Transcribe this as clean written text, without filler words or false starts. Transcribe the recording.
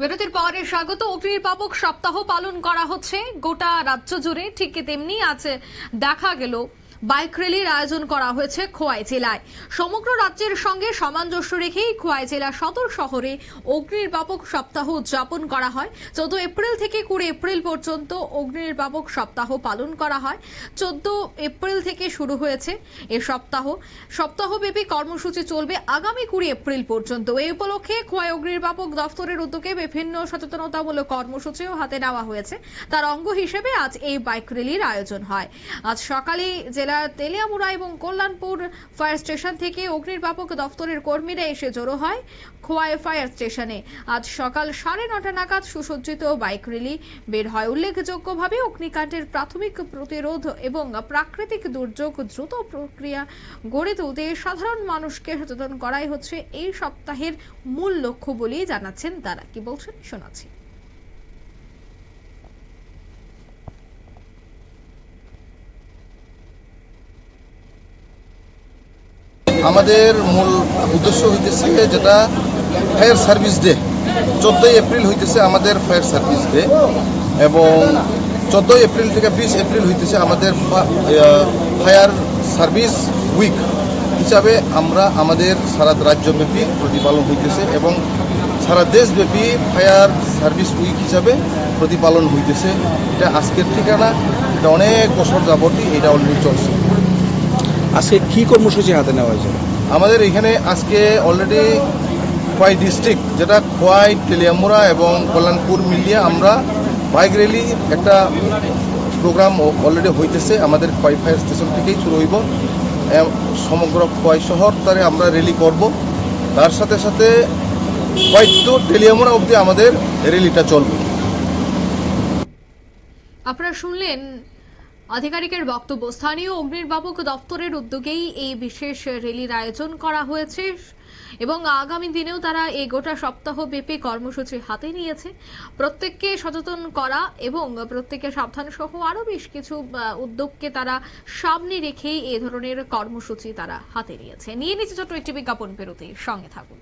বিরতির পরে স্বাগত। অগ্নিনির্বাপক সপ্তাহ পালন করা হচ্ছে গোটা রাজ্য জুড়ে, ঠিক তেমনি আজ দেখা গেল বাইক র্যালির আয়োজন করা হয়েছে খোয়াই জেলায়। সমগ্র রাজ্যের সঙ্গে সামঞ্জস্য রেখেই খোয়াই জেলা সদর শহরে অগ্নিনির্বাপক সপ্তাহ উদযাপন করা হয়। 14 এপ্রিল থেকে 20 এপ্রিল পর্যন্ত অগ্নিনির্বাপক সপ্তাহ পালন করা হয়। 14 এপ্রিল থেকে শুরু হয়েছে এই সপ্তাহব্যাপী কর্মসূচি চলবে আগামী 20 এপ্রিল পর্যন্ত। এই উপলক্ষে খোয়াই অগ্নিনির্বাপক দফতরের উদ্যোগে বিভিন্ন সচেতনতামূলক কর্মসূচিও হাতে নেওয়া হয়েছে। তার অঙ্গ হিসেবে আজ এই বাইক র্যালির আয়োজন হয়। আজ সকালে জেলার তেলিয়ামুড়া এবং কল্যাণপুর ফায়ার স্টেশন থেকে অগ্নিনির্বাপক দফতরের কর্মীরা এসে জড়ো হয় খোয়াই ফায়ার স্টেশনে। আজ সকাল 9:30 নাগাদ সুসজ্জিত বাইক র্যালি বের হয়। উল্লেখযোগ্যভাবে অগ্নিকাণ্ডের প্রাথমিক প্রতিরোধ এবং প্রাকৃতিক দুর্যোগ দ্রুত প্রক্রিয়া গড়ে তুলতে সাধারণ মানুষকে সচেতন করাই হচ্ছে এই সপ্তাহের মূল লক্ষ্য বলেই জানাচ্ছেন তারা। কি বলছেন শোনাচ্ছি। আমাদের মূল উদ্দেশ্য হইতেছে যেটা ফায়ার সার্ভিস ডে। 14 এপ্রিল হইতেছে আমাদের ফায়ার সার্ভিস ডে এবং 14 এপ্রিল থেকে 20 এপ্রিল হইতেছে আমাদের ফায়ার সার্ভিস উইক হিসাবে আমরা আমাদের সারা রাজ্যব্যাপী প্রতিপালন হইতেছে এবং সারা দেশব্যাপী ফায়ার সার্ভিস উইক হিসাবে প্রতিপালন হইতেছে। এটা আজকের ঠিকানা, এটা অনেক বছর যাবতই এটা অলরেডি চলছে। আজকে কি কর্মসূচি হাতে নেওয়া হয়েছে? আমাদের এখানে আজকে অলরেডি খোয়াই ডিস্ট্রিক্ট, যেটা খোয়াই, তেলিয়ামুড়া এবং কল্যাণপুর মিলিয়ে আমরা বাইক র্যালি একটা প্রোগ্রাম অলরেডি হইতেছে। আমাদের খোয়াই ফায়ার স্টেশন থেকেই শুরু হইব, সমগ্র খোয়াই শহর তারে আমরা র্যালি করব। তার সাথে সাথে খোয়াই টু তেলিয়ামুড়া অবধি আমাদের র্যালিটা চলবে। আপনারা শুনলেন আধিকারিকের বক্তব্য। স্থানীয় অগ্নিনির্বাপক দপ্তরের উদ্যোগেই এই বিশেষ র্যালির আয়োজন করা হয়েছে এবং আগামী দিনেও তারা এই গোটা সপ্তাহব্যাপী কর্মসূচি হাতে নিয়েছে। প্রত্যেককে সচেতন করা এবং প্রত্যেকে সাবধান সহ আরো বেশ কিছু উদ্যোগকে তারা সামনে রেখেই এই ধরনের কর্মসূচি তারা হাতে নিয়েছে। নিয়ে নিচ্ছে ছোট্ট একটি বিজ্ঞাপন বিরতি, সঙ্গে থাকুন।